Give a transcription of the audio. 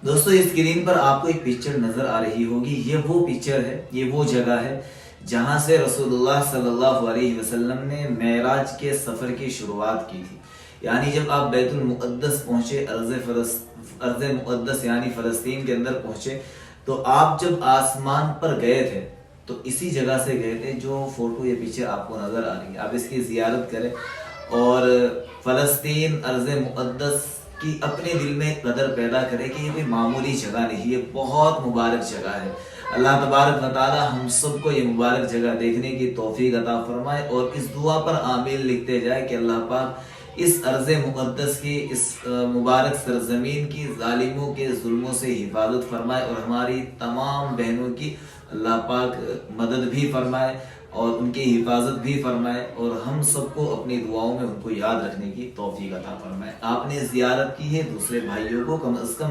دوستو اسکرین پر آپ کو ایک پکچر نظر آ رہی ہوگی، یہ وہ پکچر ہے، یہ وہ جگہ ہے جہاں سے رسول اللہ صلی اللہ علیہ وسلم نے معراج کے سفر کی شروعات کی تھی۔ یعنی جب آپ بیت المقدس پہنچے، ارض مقدس یعنی فلسطین کے اندر پہنچے، تو آپ جب آسمان پر گئے تھے تو اسی جگہ سے گئے تھے۔ جو فوٹو یہ پکچر آپ کو نظر آ رہی ہے، آپ اس کی زیارت کریں اور فلسطین ارض مقدس کی اپنے دل میں قدر پیدا کرے کہ یہ کوئی معمولی جگہ نہیں، یہ بہت مبارک جگہ ہے۔ اللہ تبارک و تعالی ہم سب کو یہ مبارک جگہ دیکھنے کی توفیق عطا فرمائے، اور اس دعا پر آمین لکھتے جائے کہ اللہ پاک اس ارض مقدس کی، اس مبارک سرزمین کی ظالموں کے ظلموں سے حفاظت فرمائے، اور ہماری تمام بہنوں کی اللہ پاک مدد بھی فرمائے اور ان کی حفاظت بھی فرمائے، اور ہم سب کو اپنی دعاؤں میں ان کو یاد رکھنے کی توفیق عطا فرمائے۔ آپ نے زیارت کی ہے، دوسرے بھائیوں کو کم از کم